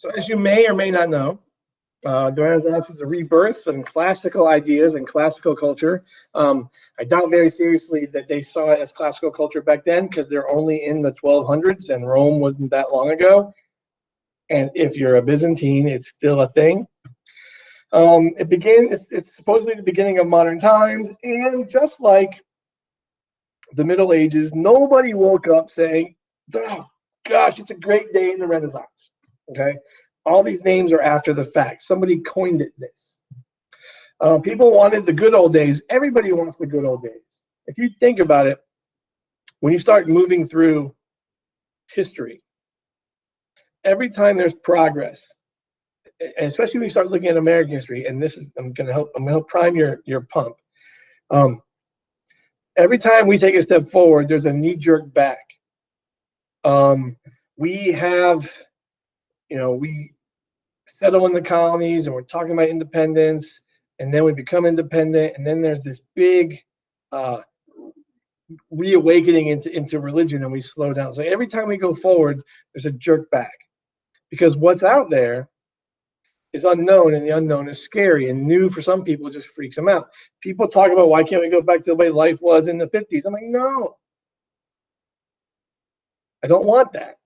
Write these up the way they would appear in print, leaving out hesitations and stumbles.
So as you may or may not know, the Renaissance is a rebirth in classical ideas and classical culture. I doubt very seriously that they saw it as classical culture back then, because they're only in the 1200s and Rome wasn't that long ago. And if you're a Byzantine, it's still a thing. It's supposedly the beginning of modern times. And just like the Middle Ages, nobody woke up saying, oh, gosh, it's a great day in the Renaissance. Okay. All these names are after the fact. Somebody coined it this. People wanted the good old days. Everybody wants the good old days. If you think about it, when you start moving through history, every time there's progress, and especially when you start looking at American history, and this is I'm gonna help prime your pump. Every time we take a step forward, there's a knee-jerk back. We settle in the colonies and we're talking about independence, and then we become independent, and then there's this big reawakening into religion, and we slow down. So every time we go forward, there's a jerk back, because what's out there is unknown, and the unknown is scary, and new for some people just freaks them out. People talk about, why can't we go back to the way life was in the 50s? I'm like, no, I don't want that.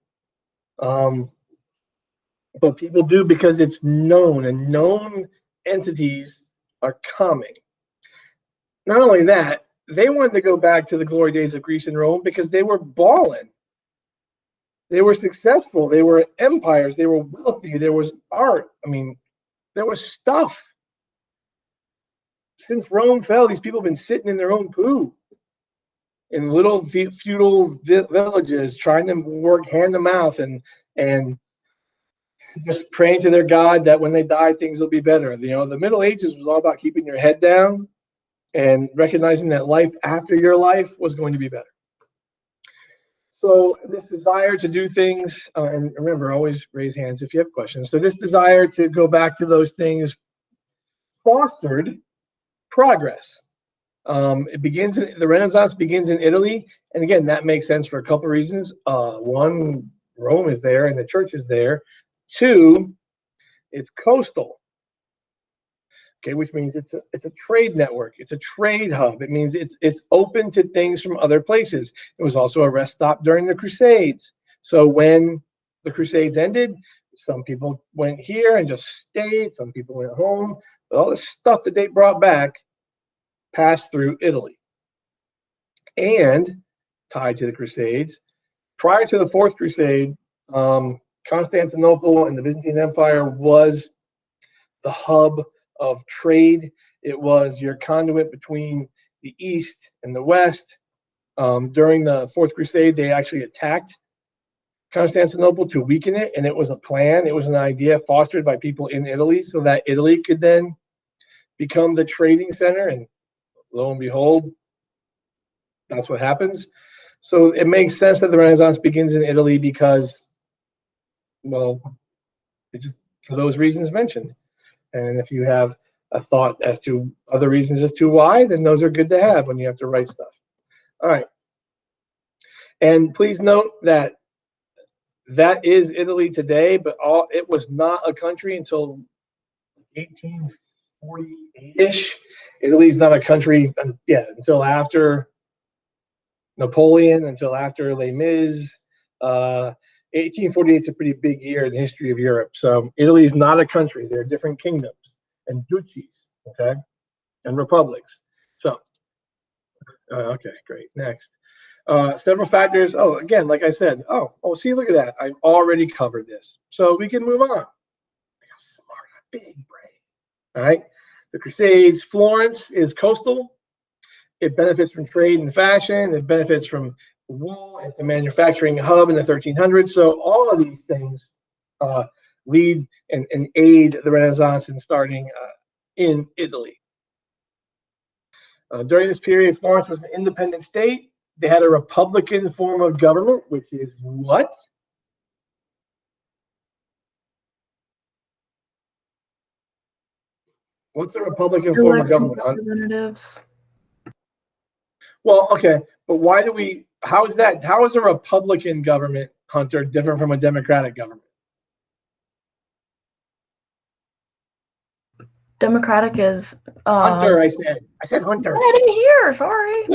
But people do, because it's known, and known entities are coming. Not only that, they wanted to go back to the glory days of Greece and Rome because they were balling. They were successful. They were empires. They were wealthy. There was art. I mean, there was stuff. Since Rome fell, these people have been sitting in their own poo in little feudal villages, trying to work hand to mouth and just praying to their God that when they die, things will be better. The Middle Ages was all about keeping your head down and recognizing that life after your life was going to be better. So this desire to do things, and remember, always raise hands if you have questions. So this desire to go back to those things fostered progress. The Renaissance begins in Italy, and again, that makes sense for a couple of reasons. One, Rome is there and the church is there. Two, it's coastal. Okay, which means it's a trade network. It's a trade hub. It means it's open to things from other places. It was also a rest stop during the Crusades. So when the Crusades ended, some people went here and just stayed. Some people went home. But all the stuff that they brought back passed through Italy. And tied to the Crusades, prior to the Fourth Crusade, Constantinople and the Byzantine Empire was the hub of trade. It was your conduit between the East and the West. During the Fourth Crusade, they actually attacked Constantinople to weaken it, and it was a plan. It was an idea fostered by people in Italy so that Italy could then become the trading center, and lo and behold, that's what happens. So it makes sense that the Renaissance begins in Italy because, well, for those reasons mentioned. And if you have a thought as to other reasons as to why, then those are good to have when you have to write stuff. All right. And please note that is Italy today, but it was not a country until 1848-ish. Italy's not a country, until after Napoleon, until after Les Mis. 1848 is a pretty big year in the history of Europe. So Italy is not a country. They're different kingdoms and duchies, okay, and republics. So, okay, great. Next. Several factors. Oh, again, like I said, see, look at that. I've already covered this. So we can move on. I'm smart, big brain. All right. The Crusades. Florence is coastal. It benefits from trade and fashion. It benefits from wool. It's a manufacturing hub in the 1300s. So all of these things lead and aid the Renaissance in starting in Italy. During this period, Florence was an independent state. They had a republican form of government, which is what? What's a republican form of government? Representatives. Well, okay, but how is a republican government, Hunter, different from a democratic government? Democratic is Hunter, I said Hunter. I didn't hear, sorry.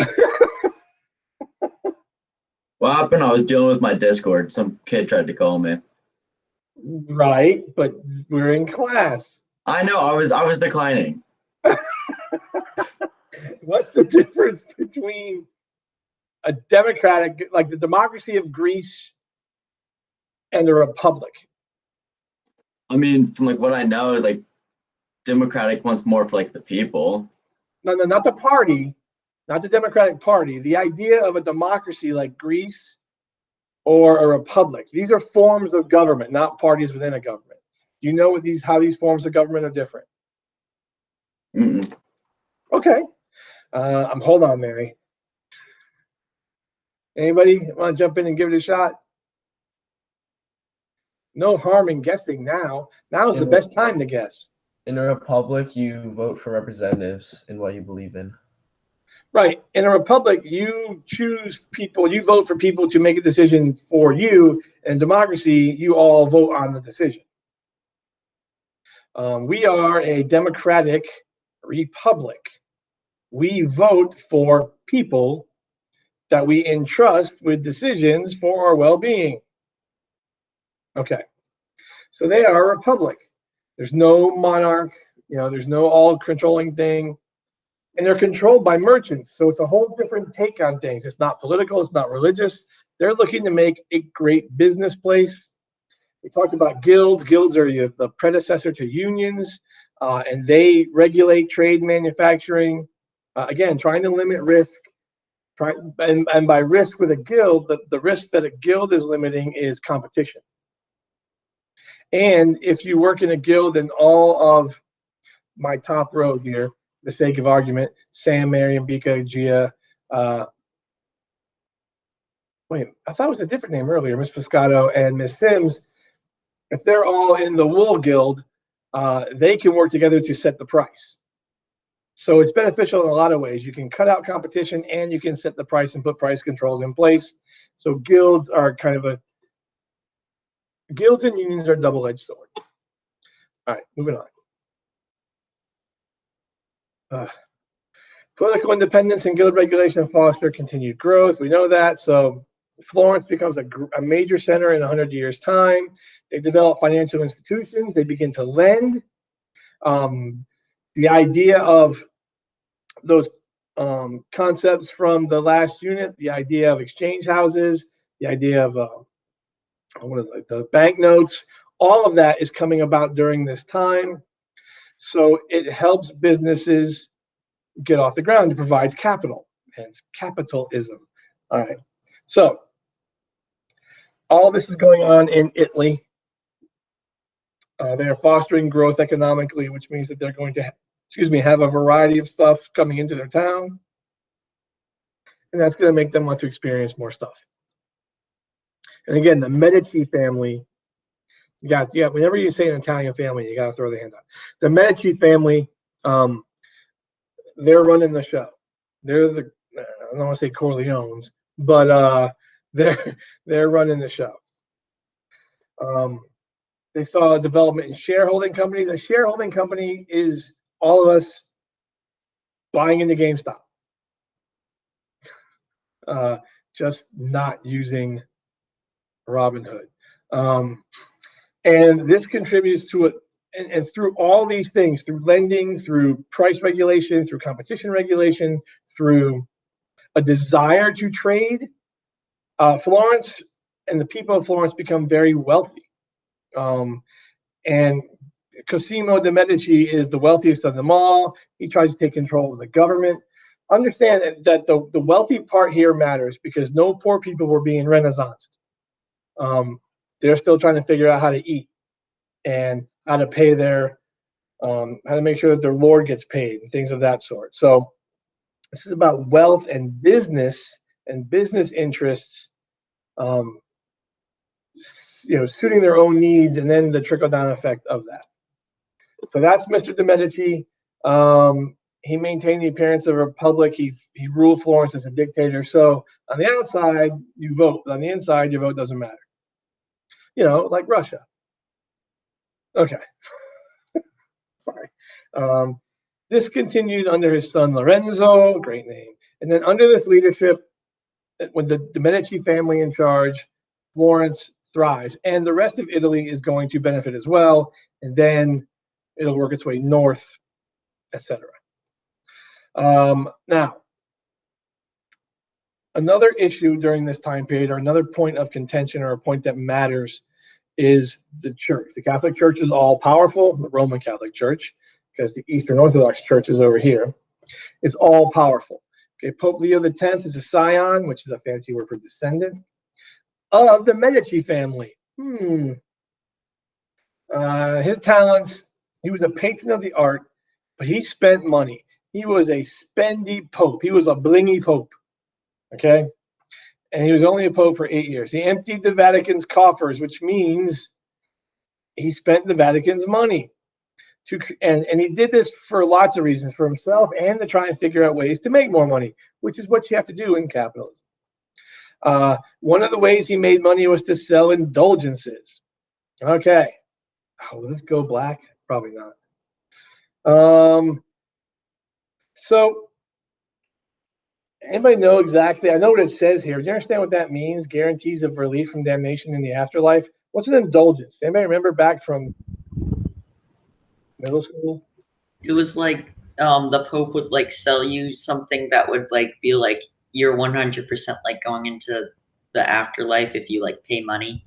What happened? I was dealing with my Discord. Some kid tried to call me. Right, but we're in class. I know. I was declining. What's the difference between a democratic, like the democracy of Greece, and a republic? I mean, from like what I know, like Democratic wants more for like the people. No, not the party, not the Democratic Party. The idea of a democracy like Greece or a republic. These are forms of government, not parties within a government. Do you know what how these forms of government are different? Mm-mm. Okay. Hold on, Mary. Anybody want to jump in and give it a shot? No harm in guessing now. Now's the best time to guess. In a republic, you vote for representatives in what you believe in. Right. In a republic, you choose people, you vote for people to make a decision for you. In democracy, you all vote on the decision. We are a democratic republic. We vote for people that we entrust with decisions for our well-being. Okay. So they are a republic. There's no monarch, there's no all-controlling thing. And they're controlled by merchants. So it's a whole different take on things. It's not political. It's not religious. They're looking to make a great business place. We talked about guilds. Guilds are the predecessor to unions, and they regulate trade, manufacturing. Again, trying to limit risk. And by risk with a guild, the risk that a guild is limiting is competition. And if you work in a guild, and all of my top row here, for the sake of argument, Sam, Marion, Bika, Gia, wait, I thought it was a different name earlier, Miss Piscato and Miss Sims, if they're all in the wool guild, they can work together to set the price. So it's beneficial in a lot of ways. You can cut out competition and you can set the price and put price controls in place. So guilds are guilds and unions are a double-edged sword. All right, moving on. Political independence and guild regulation foster continued growth. We know that. So Florence becomes a major center in 100 years' time. They develop financial institutions. They begin to lend. The idea of those concepts from the last unit, the idea of exchange houses, the idea of the banknotes, all of that is coming about during this time. So it helps businesses get off the ground. It provides capital, hence capitalism. All right. So all this is going on in Italy. They're fostering growth economically, which means that they're going to, have a variety of stuff coming into their town. And that's going to make them want to experience more stuff. And again, the Medici family, whenever you say an Italian family, you got to throw the hand up. The Medici family, they're running the show. They're I don't want to say Corleones, but they're running the show. They saw a development in shareholding companies. A shareholding company is all of us buying into GameStop, just not using Robinhood. And this contributes to it. And through all these things, through lending, through price regulation, through competition regulation, through a desire to trade, Florence and the people of Florence become very wealthy. And Cosimo de' Medici is the wealthiest of them all. He tries to take control of the government. Understand that the wealthy part here matters because no poor people were being renaissanced. They're still trying to figure out how to eat and how to pay how to make sure that their lord gets paid and things of that sort. So this is about wealth and business interests, suiting their own needs, and then the trickle-down effect of that. So that's Mr. de' Medici. He maintained the appearance of a republic. He ruled Florence as a dictator. So on the outside, you vote. But on the inside, your vote doesn't matter. Like Russia. Okay. Sorry. This continued under his son Lorenzo, great name. And then under this leadership, with the Medici family in charge, Florence thrives. And the rest of Italy is going to benefit as well. And then it'll work its way north, etc. Now, another issue during this time period, or another point of contention, or a point that matters, is the church. The Catholic Church is all powerful. The Roman Catholic Church, because the Eastern Orthodox Church is over here, is all powerful. Okay, Pope Leo X is a scion, which is a fancy word for descendant, of the Medici family. His talents, he was a patron of the art, but he spent money. He was a spendy pope. He was a blingy pope. Okay? And he was only a pope for 8 years. He emptied the Vatican's coffers, which means he spent the Vatican's money. And he did this for lots of reasons, for himself and to try and figure out ways to make more money, which is what you have to do in capitalism. One of the ways he made money was to sell indulgences. Okay. Oh, will this go black? Probably not. So, anybody know exactly? I know what it says here. Do you understand what that means? Guarantees of relief from damnation in the afterlife. What's an indulgence? Anybody remember back from middle school? It was like the Pope would like sell you something that would like be like you're 100% like going into the afterlife if you like pay money.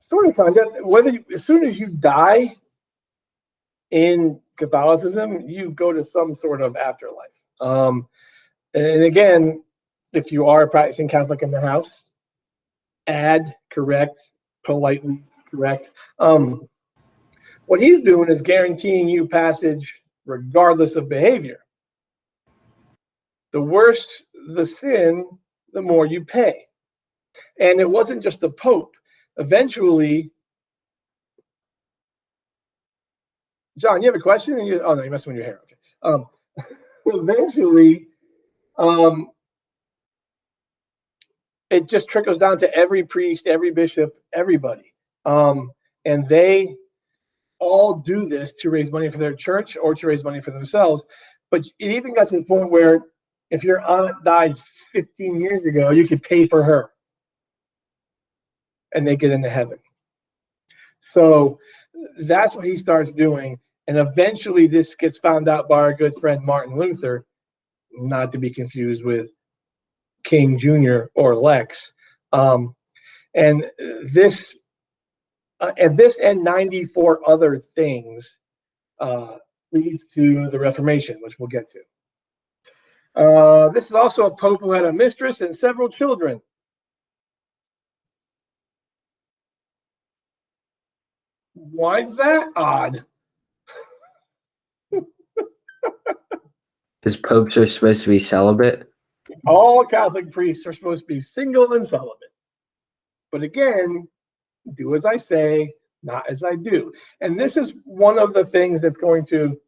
Sort of kind of. As soon as you die in Catholicism, you go to some sort of afterlife. And again, if you are a practicing Catholic in the house, correct, politely correct. What he's doing is guaranteeing you passage regardless of behavior. The worse the sin, the more you pay. And it wasn't just the Pope. Eventually, John, you have a question? Oh, no, you're messing with your hair. Okay. Eventually, it just trickles down to every priest, every bishop, everybody. And they all do this to raise money for their church or to raise money for themselves. But it even got to the point where if your aunt dies 15 years ago, you could pay for her. And they get into heaven. So that's what he starts doing. And eventually this gets found out by our good friend Martin Luther, not to be confused with King Jr. or Lex. And this and 94 other things leads to the Reformation, which we'll get to. This is also a pope who had a mistress and several children. Why is that odd? Because popes are supposed to be celibate. All Catholic priests are supposed to be single and celibate. But again, do as I say, not as I do. And this is one of the things that's going to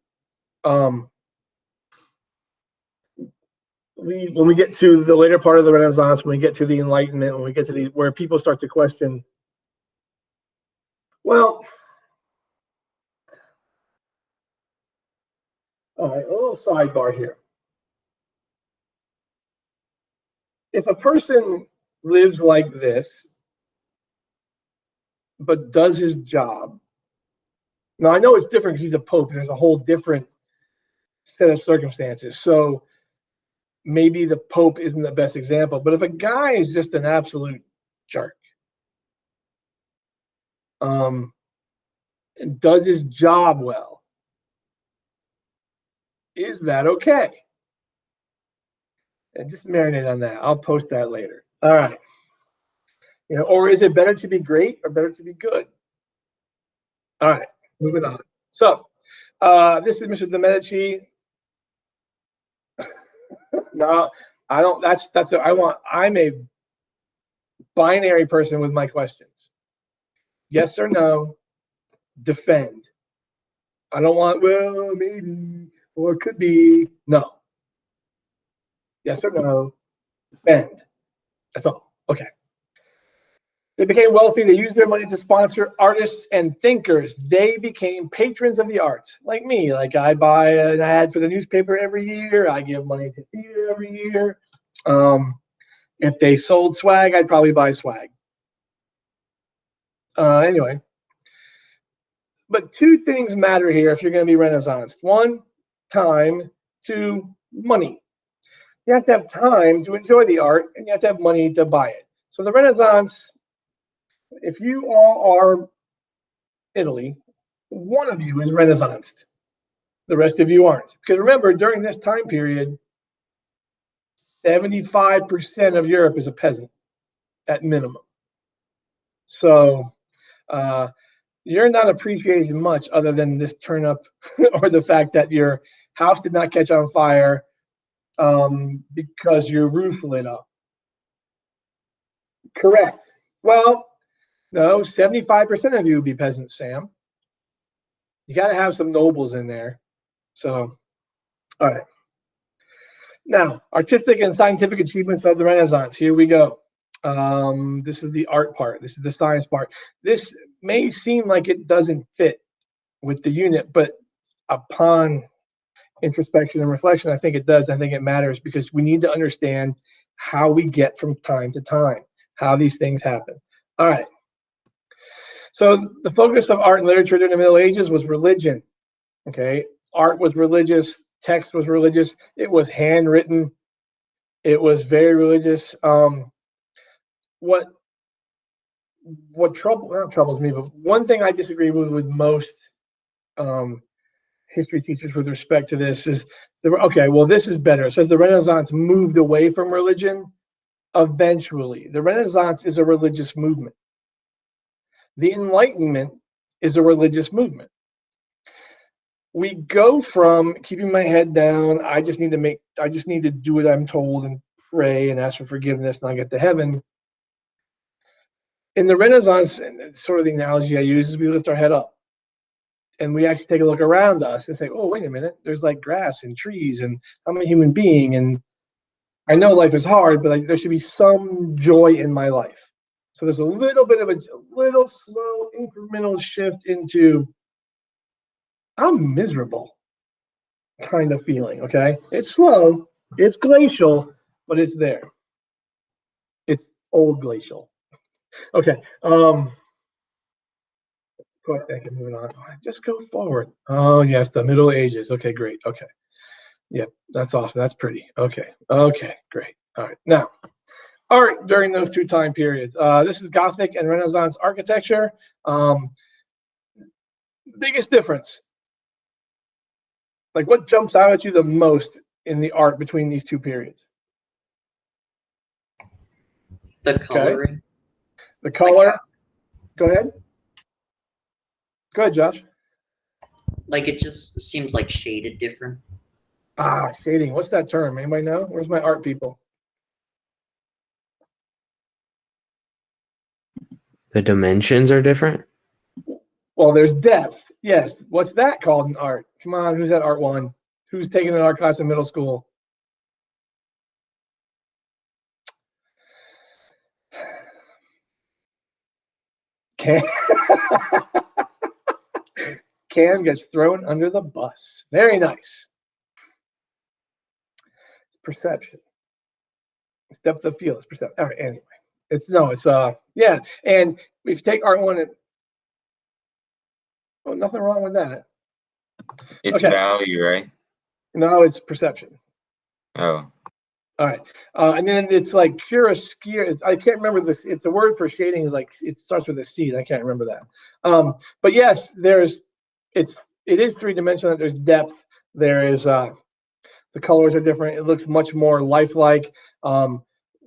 when we get to the later part of the Renaissance, when we get to the Enlightenment, when we get to where people start to question, well, all right, a little sidebar here. If a person lives like this, but does his job, now I know it's different because he's a pope. There's a whole different set of circumstances. So maybe the pope isn't the best example. But if a guy is just an absolute jerk, and does his job well, is that okay? And just marinate on that. I'll post that later. All right. Or is it better to be great or better to be good? All right, moving on. So this is Mr. de Medici. No, I don't. I'm a binary person with my questions. Yes or no. Defend. I don't want, well, maybe, or it could be. No. Yes or no. Defend. That's all. Okay. They became wealthy. They used their money to sponsor artists and thinkers. They became patrons of the arts, like me. Like I buy an ad for the newspaper every year. I give money to theater every year. If they sold swag, I'd probably buy swag. Anyway, but two things matter here if you're going to be Renaissance. One, time. Two, money. You have to have time to enjoy the art, and you have to have money to buy it. So the Renaissance, if you all are Italy, one of you is Renaissanced. The rest of you aren't. Because remember, during this time period, 75% of Europe is a peasant at minimum. So you're not appreciating much other than this turn up or the fact that your house did not catch on fire because your roof lit up. Correct. Well, no, 75% of you would be peasants, Sam. You got to have some nobles in there. So, all right. Now, artistic and scientific achievements of the Renaissance. Here we go. This is the art part. This is the science part. This may seem like it doesn't fit with the unit, but upon introspection and reflection, I think it does. I think it matters because we need to understand how we get from time to time, how these things happen. All right. So the focus of art and literature during the Middle Ages was religion. Okay. Art was religious. Text was religious. It was handwritten. It was very religious. What not troubles me, but one thing I disagree with most history teachers with respect to this is this is better. It says the Renaissance moved away from religion eventually. The Renaissance is a religious movement. The Enlightenment is a religious movement. We go from keeping my head down, I just need to do what I'm told and pray and ask for forgiveness and I'll get to heaven. In the Renaissance, and sort of the analogy I use is we lift our head up and we actually take a look around us and say, oh, wait a minute, there's like grass and trees and I'm a human being. And I know life is hard, but there should be some joy in my life. So there's a little bit of a little slow incremental shift into I'm miserable kind of feeling, okay? It's slow, it's glacial, but it's there. It's old glacial. Okay. Go ahead, moving on. Just go forward. Oh, yes, the Middle Ages. Okay, great. Okay. Yeah, that's awesome. That's pretty. Okay. Okay, great. All right. Now, art during those two time periods. This is Gothic and Renaissance architecture. Biggest difference. Like what jumps out at you the most in the art between these two periods? The coloring. The color. Go ahead. Go ahead, Josh. Like it just seems like shaded different. Shading. What's that term? Anybody know? Where's my art people? The dimensions are different. Well, there's depth. Yes. What's that called in art? Come on, who's that art one? Who's taking an art class in middle school? Can gets thrown under the bus. Very nice. It's perception. It's depth of field. It's perception. All right, anyway. Yeah. And if you take art one, nothing wrong with that. It's value, right? No, it's perception. Oh. All right. And then it's like chiaroscuro. I can't remember this. It's the word for shading is like it starts with a C. I can't remember that. But yes, it is three-dimensional. There's depth. There is the colors are different. It looks much more lifelike.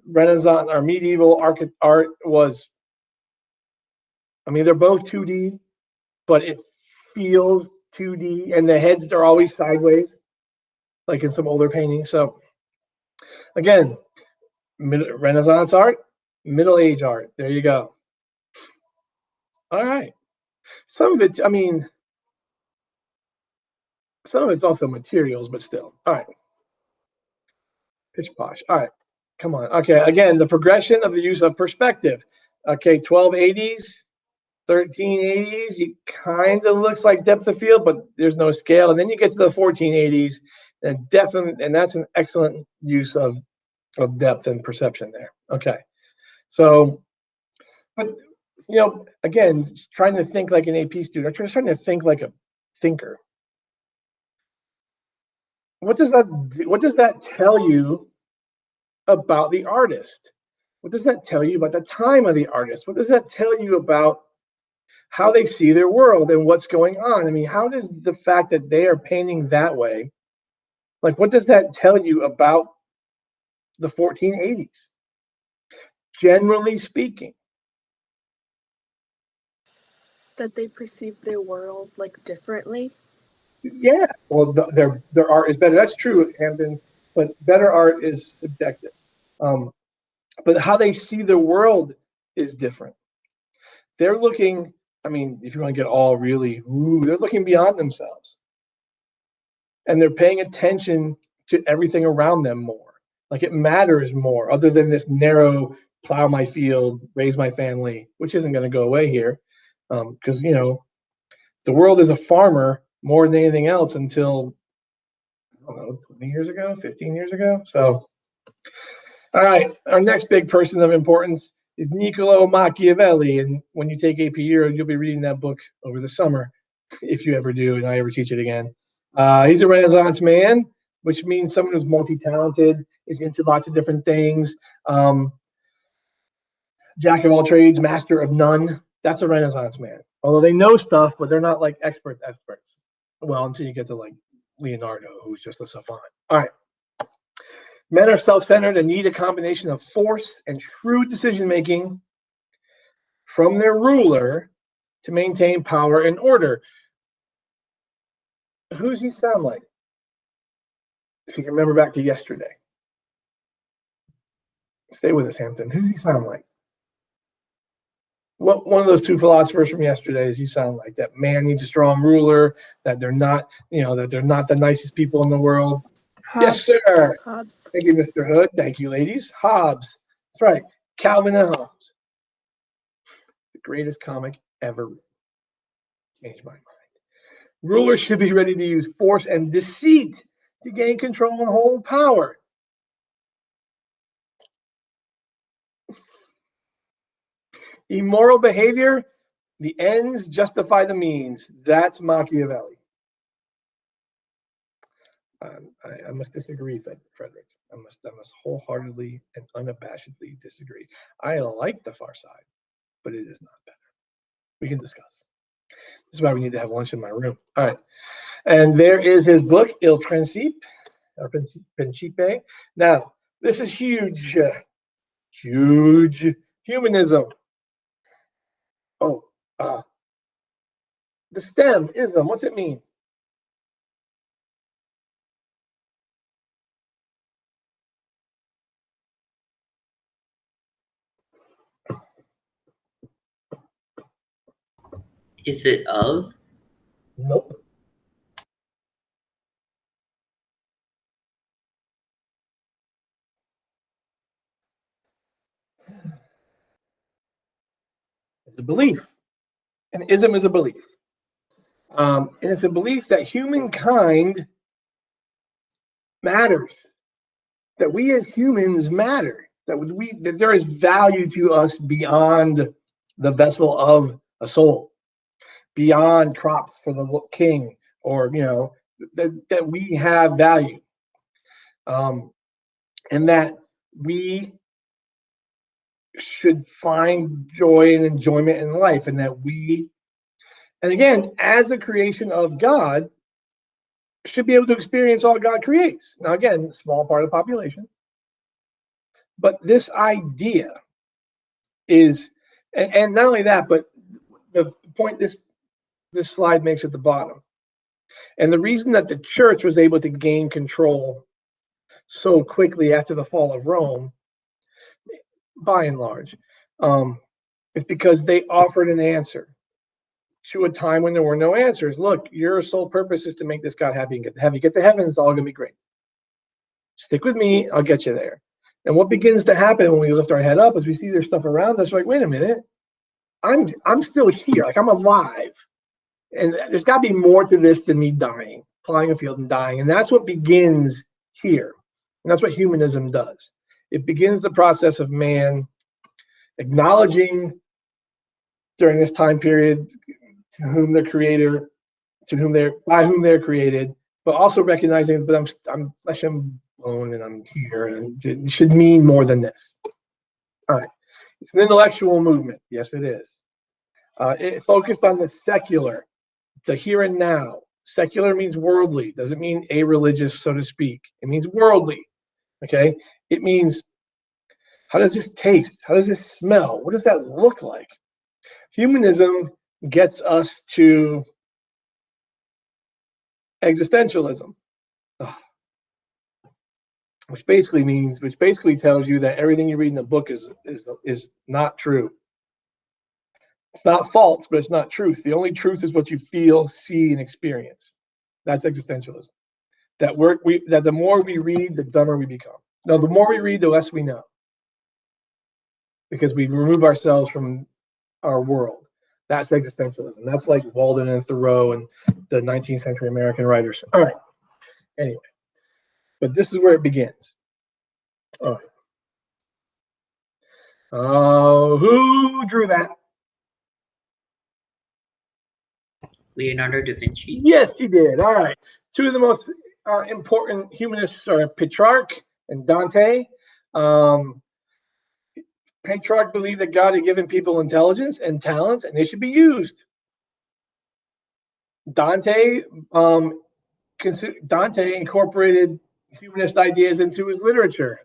Renaissance or medieval art was, they're both 2D, but it feels 2D, and the heads are always sideways, like in some older paintings. So again, Renaissance art, Middle Age art. There you go. All right. Some of it's also materials, but still. All right. Pish posh. All right. Come on. Okay. Again, the progression of the use of perspective. Okay, 1280s, 1380s. It kind of looks like depth of field, but there's no scale. And then you get to the 1480s, and definitely, and that's an excellent use of depth and perception there. Okay, so, but again, trying to think like an AP student, I'm just trying to think like a thinker. What does that tell you about the artist? What does that tell you about the time of the artist? What does that tell you about how they see their world and what's going on? I mean, how does the fact that they are painting that way, like, what does that tell you about the 1480s? Generally speaking. That they perceive their world like differently. Yeah, well, their art is better. That's true, Hampton. But better art is subjective. But how they see the world is different. They're looking. I mean, if you want to get all really, they're looking beyond themselves, and they're paying attention to everything around them more. Like it matters more, other than this narrow plow my field, raise my family, which isn't going to go away here, because the world is a farmer more than anything else until, I don't know, 20 years ago, 15 years ago. So, all right, our next big person of importance is Niccolo Machiavelli. And when you take AP Euro, you'll be reading that book over the summer, if you ever do, and I ever teach it again. He's a Renaissance man, which means someone who's multi-talented, is into lots of different things. Jack of all trades, master of none. That's a Renaissance man. Although they know stuff, but they're not like experts. Well, until you get to like Leonardo, who's just a savant. All right. Men are self-centered and need a combination of force and shrewd decision-making from their ruler to maintain power and order. Who does he sound like? If you can remember back to yesterday. Stay with us, Hampton. Who does he sound like? What one of those two philosophers from yesterday does he sound like? That man needs a strong ruler, that they're not, that they're not the nicest people in the world. Yes, sir. Hobbes. Thank you, Mr. Hood. Thank you, ladies. Hobbes. That's right. Calvin and Hobbes. The greatest comic ever written. Changed my mind. Rulers should be ready to use force and deceit to gain control and hold power. Immoral behavior, the ends justify the means. That's Machiavelli. I must disagree, Frederick. I must wholeheartedly and unabashedly disagree. I like the Far Side, but it is not better. We can discuss. This is why we need to have lunch in my room. All right. And there is his book, Il Principe, or Principe. Now, this is huge, huge humanism. Oh, the stem, ism, what's it mean? Is it of? Nope. It's a belief. An ism is a belief. And it's a belief that humankind matters. That we as humans matter. That there is value to us beyond the vessel of a soul, beyond crops for the king, or that we have value, and that we should find joy and enjoyment in life, and that we, and again, as a creation of God, should be able to experience all God creates. Now, again, small part of the population, but this idea is, and not only that, but the point this slide makes at the bottom, and the reason that the church was able to gain control so quickly after the fall of Rome, by and large, is because they offered an answer to a time when there were no answers. Look, your sole purpose is to make this God happy and get to heaven. Get to heaven, it's all going to be great. Stick with me, I'll get you there. And what begins to happen when we lift our head up is we see there's stuff around us, like, wait a minute, I'm still here, like I'm alive. And there's got to be more to this than me dying, flying a field and dying. And that's what begins here. And that's what humanism does. It begins the process of man acknowledging during this time period to whom the creator, by whom they're created, but also recognizing that I'm flesh and bone and I'm here, and it should mean more than this. All right. It's an intellectual movement. Yes, it is. It focused on the secular, the here and now. Secular means worldly. Doesn't mean a-religious, so to speak. It means worldly. Okay? It means, how does this taste? How does this smell? What does that look like? Humanism gets us to existentialism, which basically tells you that everything you read in the book is not true. It's not false, but it's not truth. The only truth is what you feel, see, and experience. That's existentialism. That the more we read, the dumber we become. No, the more we read, the less we know, because we remove ourselves from our world. That's existentialism. That's like Walden and Thoreau and the 19th century American writers. All right. Anyway, but this is where it begins. All right. Who drew that? Leonardo da Vinci. Yes, he did. All right. Two of the most important humanists are Petrarch and Dante. Petrarch believed that God had given people intelligence and talents, and they should be used. Dante incorporated humanist ideas into his literature.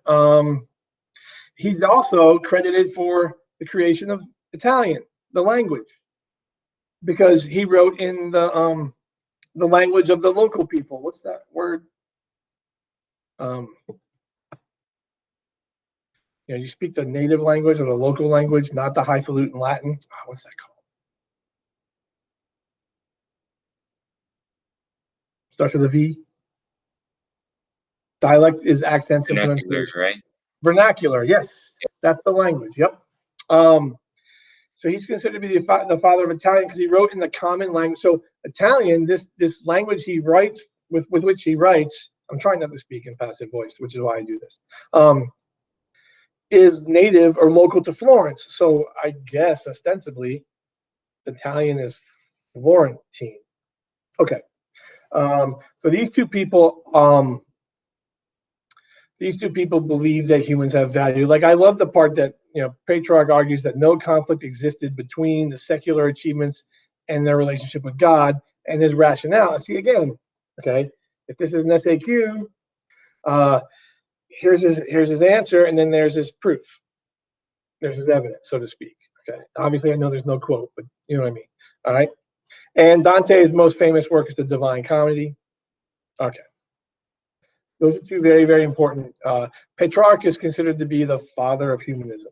He's also credited for the creation of Italian, the language, because he wrote in the language of the local people. What's that word? You speak the native language or the local language, not the highfalutin Latin. What's that called? Starts with a V. Dialect is accents and Vernacular, pronunciation. right? Vernacular, yes, that's the language. Yep. So he's considered to be the father of Italian because he wrote in the common language. So Italian, this language he writes with which he writes. I'm trying not to speak in passive voice, which is why I do this. Is native or local to Florence. So I guess ostensibly, Italian is Florentine. Okay. So these two people believe that humans have value. Like, I love the part that, Petrarch argues that no conflict existed between the secular achievements and their relationship with God, and his rationale. See, again, okay, if this is an SAQ, here's his answer, and then there's his proof. There's his evidence, so to speak. Okay. Obviously, I know there's no quote, but you know what I mean. All right. And Dante's most famous work is the Divine Comedy. Okay. Those are two very, very important. Petrarch is considered to be the father of humanism.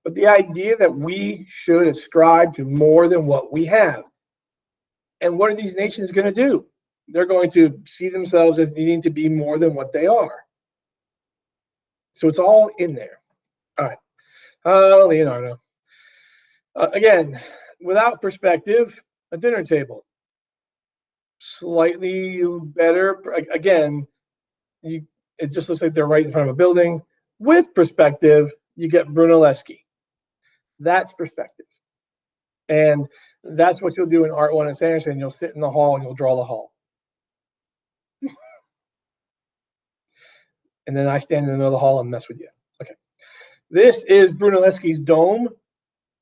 But the idea that we should ascribe to more than what we have. And what are these nations going to do? They're going to see themselves as needing to be more than what they are. So it's all in there. All right. Leonardo. Again, without perspective, a dinner table. Slightly better. Again, it just looks like they're right in front of a building. With perspective, you get Brunelleschi. That's perspective. And that's what you'll do in Art 1 at Sanderson. You'll sit in the hall and you'll draw the hall. And then I stand in the middle of the hall and mess with you. Okay. This is Brunelleschi's dome.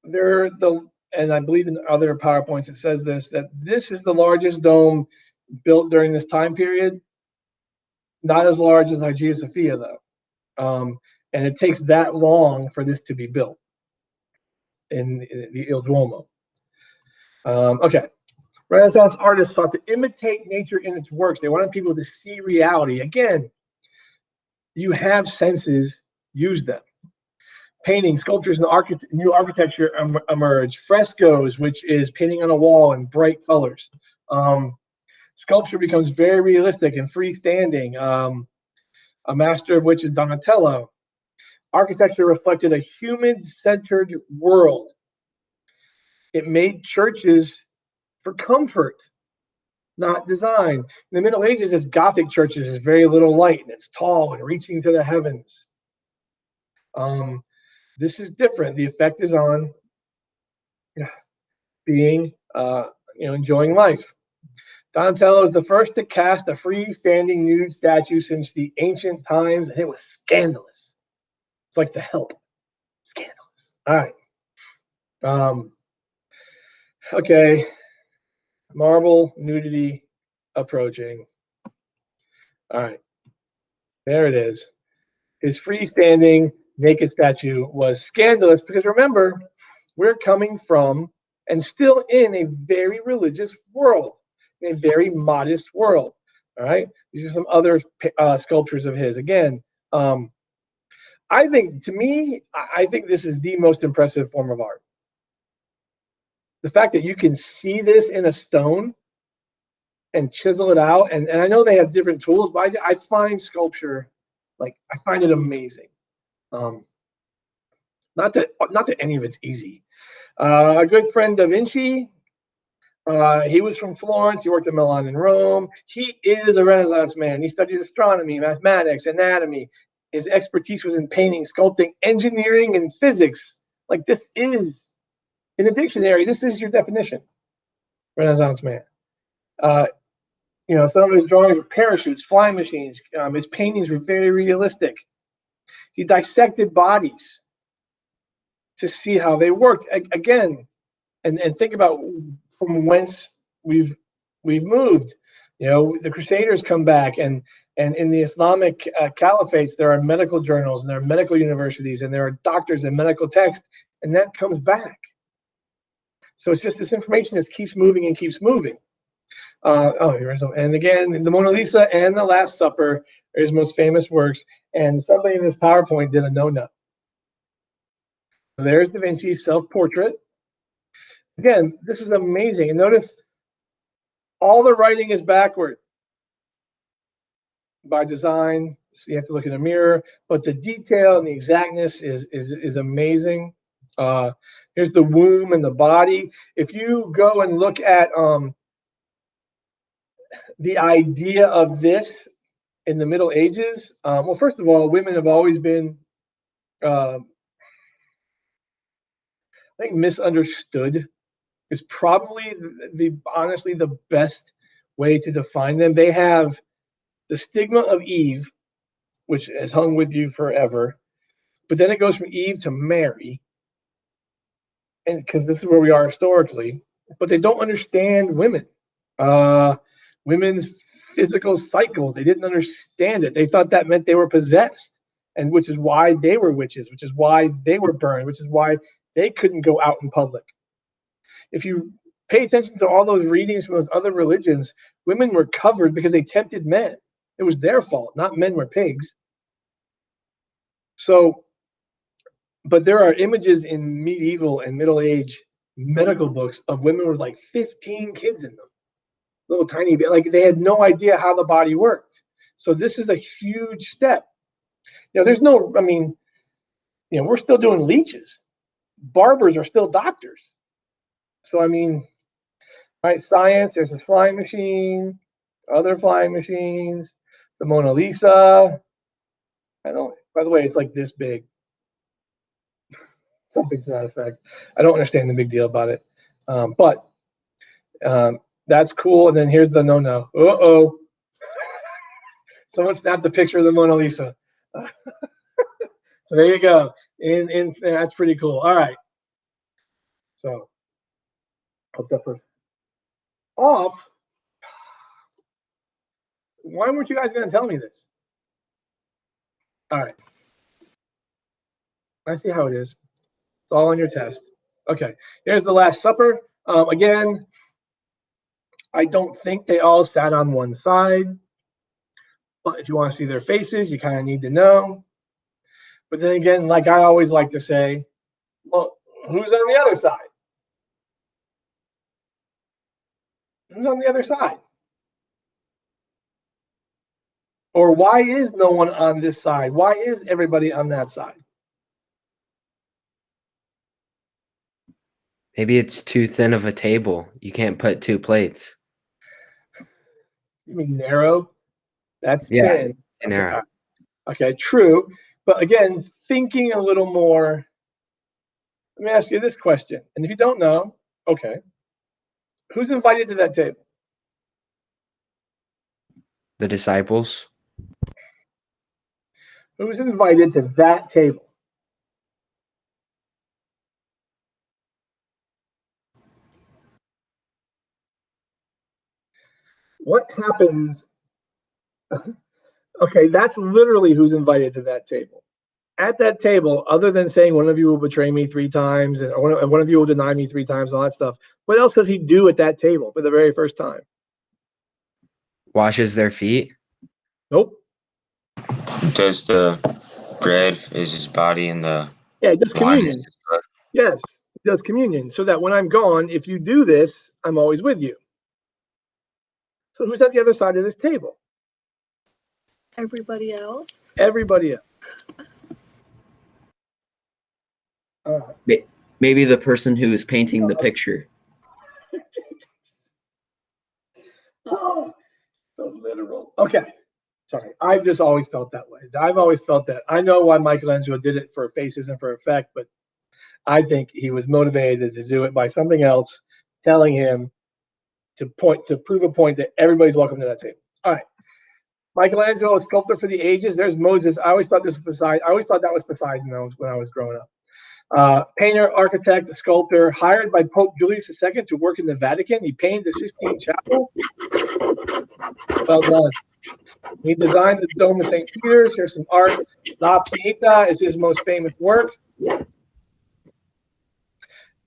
And I believe in other PowerPoints it says that this is the largest dome built during this time period. Not as large as Hagia Sophia, though. And it takes that long for this to be built in the Il Duomo. Okay. Renaissance artists sought to imitate nature in its works. They wanted people to see reality. Again, you have senses, use them. Painting, sculptures, and new architecture emerge. Frescoes, which is painting on a wall in bright colors. Sculpture becomes very realistic and freestanding. a master of which is Donatello. Architecture reflected a human-centered world. It made churches for comfort, not design. In the Middle Ages, it's Gothic churches, there's very little light, and it's tall and reaching to the heavens. This is different. The effect is on being, enjoying life. Donatello is the first to cast a freestanding nude statue since the ancient times, and it was scandalous. It's like The Help. Scandalous. All right. Okay. Marble nudity approaching. All right. There it is. His freestanding naked statue was scandalous because remember, we're coming from and still in a very religious world, in a very modest world. All right. These are some other sculptures of his. Again, I think this is the most impressive form of art. The fact that you can see this in a stone and chisel it out, and I know they have different tools, but I find sculpture, I find it amazing. Not that any of it's easy. A good friend, Da Vinci, he was from Florence. He worked in Milan and Rome. He is a Renaissance man. He studied astronomy, mathematics, anatomy. His expertise was in painting, sculpting, engineering, and physics. This is, in a dictionary, this is your definition. Renaissance man. Some of his drawings were parachutes, flying machines. His paintings were very realistic. He dissected bodies to see how they worked. Again, and think about from whence we've moved. The Crusaders come back, and in the Islamic caliphates, there are medical journals, and there are medical universities, and there are doctors and medical texts, and that comes back. So it's just this information that keeps moving and keeps moving. And again, the Mona Lisa and the Last Supper are his most famous works, and somebody in this PowerPoint did a no-no. There's Da Vinci's self-portrait. Again, this is amazing. And notice all the writing is backward by design. So you have to look in a mirror, but the detail and the exactness is amazing. Here's the womb and the body. If you go and look at the idea of this in the Middle Ages, well, first of all, women have always been, I think, misunderstood. Is probably honestly the best way to define them. They have the stigma of Eve, which has hung with you forever, but then it goes from Eve to Mary, and because this is where we are historically, but they don't understand women, women's physical cycle. They didn't understand it. They thought that meant they were possessed, and which is why they were witches, which is why they were burned, which is why they couldn't go out in public. If you pay attention to all those readings from those other religions, women were covered because they tempted men. It was their fault, not men were pigs. So, but there are images in medieval and Middle Age medical books of women with 15 kids in them, little tiny, they had no idea how the body worked. So this is a huge step. There's no, we're still doing leeches. Barbers are still doctors. So, right, science, there's a flying machine, other flying machines, the Mona Lisa. By the way, it's this big. Something to that effect. I don't understand the big deal about it. But that's cool. And then here's the no-no. Uh-oh. Someone snapped a picture of the Mona Lisa. So there you go. And that's pretty cool. All right. So hook that first off. Why weren't you guys going to tell me this? All right. I see how it is. It's all on your test. Okay. Here's the Last Supper. Again, I don't think they all sat on one side. But if you want to see their faces, you kind of need to know. But then again, like I always like to say, well, who's on the other side? Who's on the other side? Or why is no one on this side? Why is everybody on that side? Maybe it's too thin of a table. You can't put two plates. You mean narrow? That's Yeah, thin. too narrow. Okay, true. But again, thinking a little more, let me ask you this question. And if you don't know, okay, who's invited to that table? The disciples. Who's invited to that table? What happens? Okay, that's literally who's invited to that table. At that table, other than saying one of you will betray me 3 times and one of you will deny me 3 times, and all that stuff, what else does he do at that table for the very first time? Washes their feet. Nope. Does the bread is his body and the Yeah, it does wine is communion. his blood? Yes, it does communion. So that when I'm gone, if you do this, I'm always with you. So who's at the other side of this table? Everybody else? Everybody else. Maybe the person who is painting the picture. Oh, so literal. Okay. Sorry. I've just always felt that way. I've always felt that. I know why Michelangelo did it for faces and for effect, but I think he was motivated to do it by something else telling him to prove a point that everybody's welcome to that table. All right. Michelangelo, sculptor for the ages. There's Moses. I always thought that was Poseidon when I was growing up. Painter, architect, sculptor, hired by Pope Julius II to work in the Vatican. He painted the Sistine Chapel. Well done. He designed the Dome of St. Peter's. Here's some art. La Pieta is his most famous work.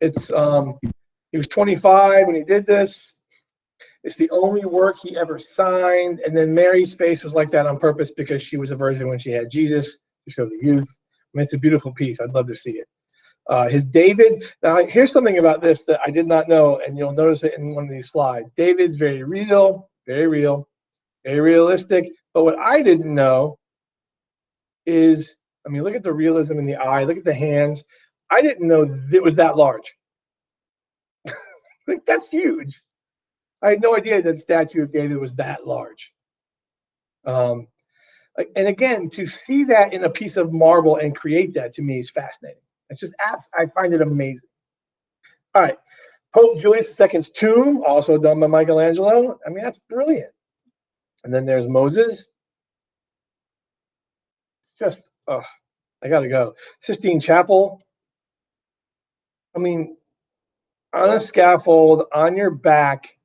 It's he was 25 when he did this. It's the only work he ever signed. And then Mary's face was like that on purpose because she was a virgin when she had Jesus to show the youth. I mean, it's a beautiful piece. I'd love to see it. His David. Now, here's something about this that I did not know, and you'll notice it in one of these slides. David's very real, very realistic. But what I didn't know is, I mean, look at the realism in the eye. Look at the hands. I didn't know it was that large. Like, that's huge. I had no idea that statue of David was that large. And again, to see that in a piece of marble and create that to me is fascinating. It's just I find it amazing. All right, Pope Julius II's tomb, also done by Michelangelo. I mean, that's brilliant. And then there's Moses. It's just, I gotta go. Sistine Chapel. I mean, on a scaffold, on your back,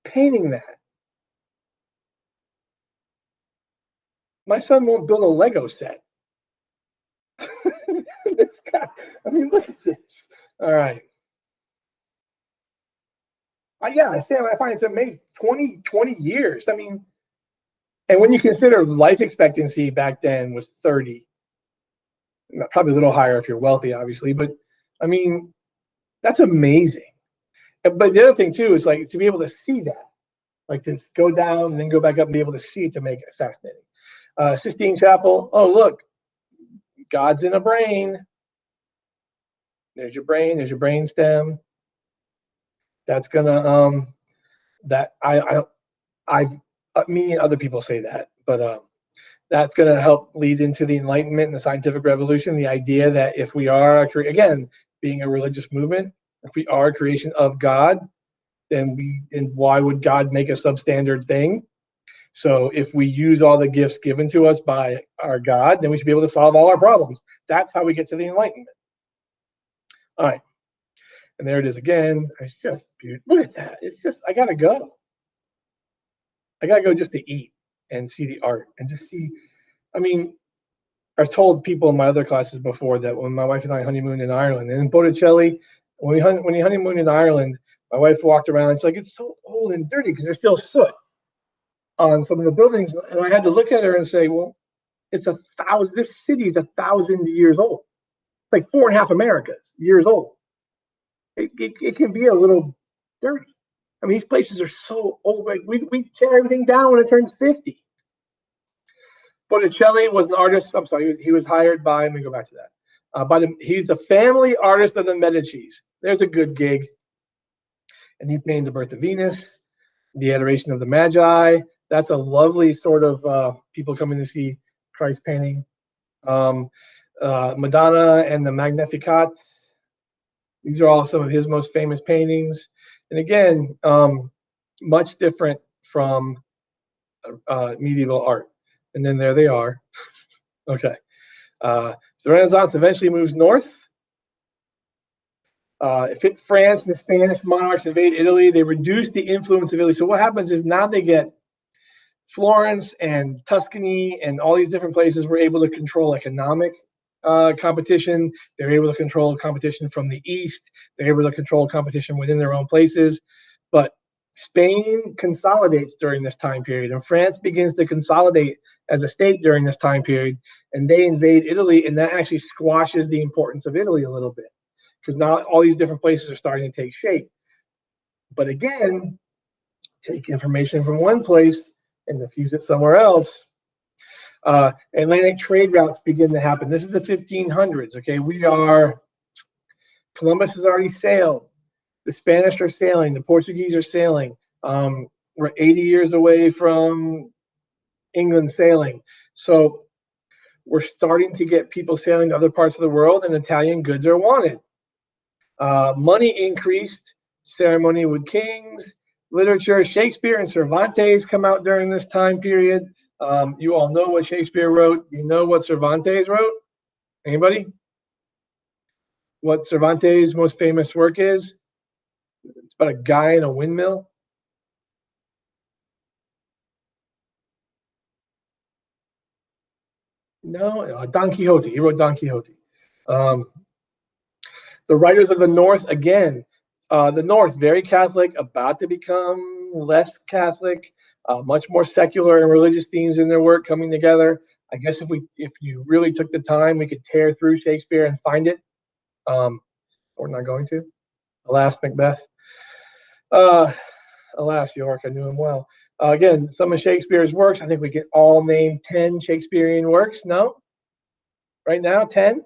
painting that. My son won't build a Lego set. This guy, I mean, look at this. All right. Yeah, I find it's amazing. 20 years. I mean, and when you consider life expectancy back then was 30, probably a little higher if you're wealthy, obviously, but I mean, that's amazing. But the other thing too is like to be able to see that, like to go down and then go back up and be able to see it to make it fascinating. Sistine Chapel. Oh, look, God's in a brain. There's your brain. There's your brain stem. That's gonna that me and other people say that, but that's going to help lead into the Enlightenment and the scientific revolution. The idea that if we are again being a religious movement, if we are a creation of God, then why would God make a substandard thing? So if we use all the gifts given to us by our God, then we should be able to solve all our problems. That's how we get to the Enlightenment. All right. And there it is again. It's just beautiful. Look at that. It's just, I got to go. I got to go just to eat and see the art and just see. I mean, I've told people in my other classes before that when my wife and I honeymooned in Ireland, and in Botticelli, when you honeymooned in Ireland, my wife walked around. It's like, it's so old and dirty because there's still soot on some of the buildings. And I had to look at her and say, well, this city is 1,000 years old. It's like 4.5 Americas years old. It can be a little dirty. I mean, these places are so old. Like we tear everything down when it turns 50. Botticelli was an artist. I'm sorry, he was hired by. Let me go back to that. He's the family artist of the Medicis. There's a good gig. And he painted the Birth of Venus, the Adoration of the Magi. That's a lovely sort of people coming to see Christ painting. Madonna and the Magnificat. These are all some of his most famous paintings. And again, much different from medieval art. And then there they are. Okay. The Renaissance eventually moves north. If France and the Spanish monarchs invade Italy, they reduce the influence of Italy. So what happens is now they get Florence and Tuscany and all these different places were able to control economic competition. They're able to control competition from the east. They're able to control competition within their own places. But Spain consolidates during this time period, and France begins to consolidate as a state during this time period, and they invade Italy, and that actually squashes the importance of Italy a little bit, because now all these different places are starting to take shape. But again, take information from one place and diffuse it somewhere else. Atlantic trade routes begin to happen. This is the 1500s, okay? Columbus has already sailed. The Spanish are sailing. The Portuguese are sailing. We're 80 years away from England sailing. So we're starting to get people sailing to other parts of the world, and Italian goods are wanted. Money increased. Ceremony with kings. Literature, Shakespeare and Cervantes come out during this time period. You all know what Shakespeare wrote. You know what Cervantes wrote? Anybody? What Cervantes' most famous work is? It's about a guy in a windmill. No, Don Quixote. He wrote Don Quixote. The writers of the North, again, the North, very Catholic, about to become less Catholic, much more secular and religious themes in their work coming together. I guess if you really took the time, we could tear through Shakespeare and find it. We're not going to. Alas, Macbeth. Alas, York, I knew him well. Again, some of Shakespeare's works, I think we can all name 10 Shakespearean works. No? Right now, 10?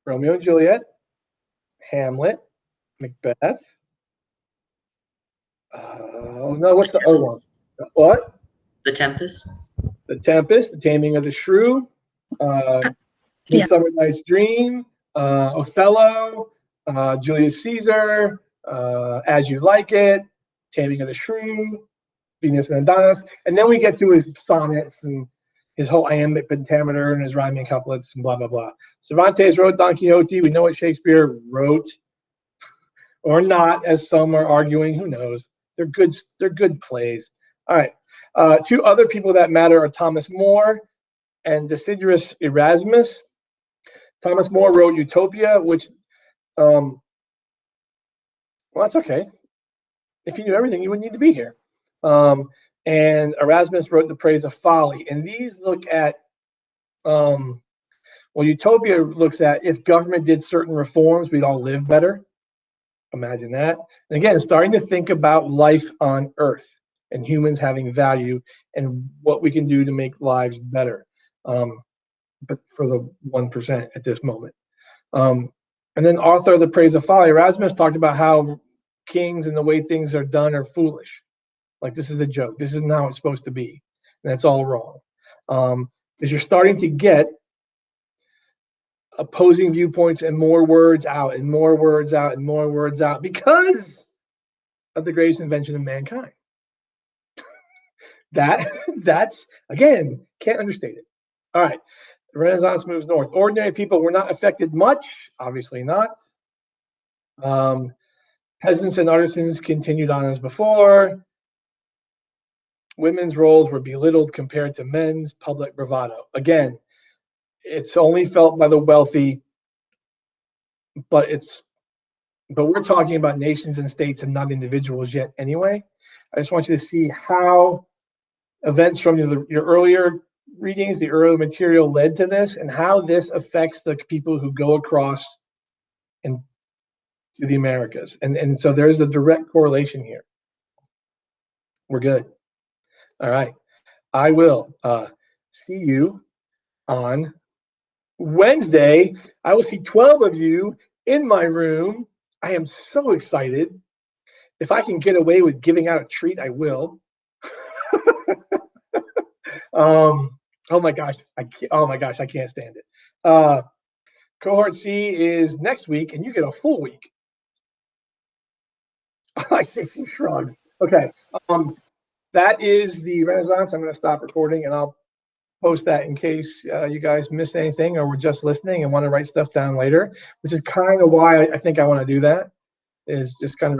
Romeo and Juliet, Hamlet, Macbeth. No, what's the other one? What? The Tempest. The Tempest, The Taming of the Shrew, Midsummer Night's Dream, Othello, Julius Caesar, As You Like It, Taming of the Shrew, Venus and Adonis, and then we get to his sonnets and his whole iambic pentameter and his rhyming couplets and blah, blah, blah. Cervantes wrote Don Quixote. We know what Shakespeare wrote, or not, as some are arguing. Who knows? They're good plays. All right. Two other people that matter are Thomas More and Desiderius Erasmus. Thomas More wrote Utopia, which, well, that's okay. If you knew everything, you wouldn't need to be here. And Erasmus wrote The Praise of Folly. And these look at, well, Utopia looks at if government did certain reforms, we'd all live better. Imagine that. And again, starting to think about life on Earth and humans having value and what we can do to make lives better. But for the 1% at this moment. And then author of The Praise of Folly, Erasmus talked about how kings and the way things are done are foolish. Like, this is a joke. This isn't how it's supposed to be. And that's all wrong. Because you're starting to get opposing viewpoints and more words out and more words out and more words out because of the greatest invention of mankind. That's, again, can't understate it. All right. The Renaissance moves north. Ordinary people were not affected much. Obviously not. Peasants and artisans continued on as before. Women's roles were belittled compared to men's public bravado. Again, it's only felt by the wealthy, but we're talking about nations and states and not individuals yet anyway. I just want you to see how events from your earlier readings, the earlier material led to this, and how this affects the people who go across and to the Americas. And so there's a direct correlation here. We're good. All right. I will see you on Wednesday. I will see 12 of you in my room. I am so excited. If I can get away with giving out a treat, I will. Oh my gosh, I can't stand it. Cohort C is next week, and you get a full week. I see you shrugged. Okay. That is the Renaissance. I'm going to stop recording, and I'll post that in case you guys missed anything or were just listening and want to write stuff down later, which is kind of why I think I want to do that, is just kind of